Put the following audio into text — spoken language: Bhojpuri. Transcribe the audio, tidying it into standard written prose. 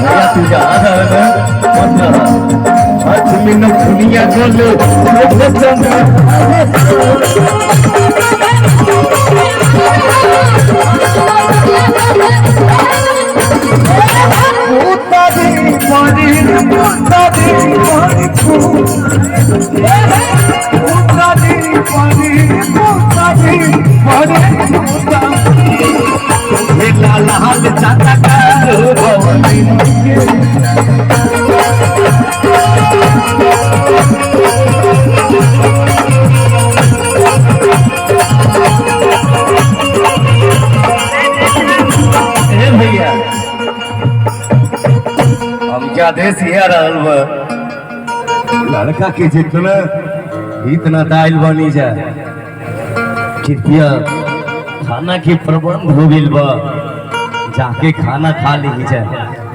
भैया तू जा आज मैंने दुनिया चलो लाल चाचा भैया हम क्या देश लड़का के जितना इतना दाल बनी जाए कृपया खाना के प्रबंध हो गइल बा जाके खाना खा ली जाए।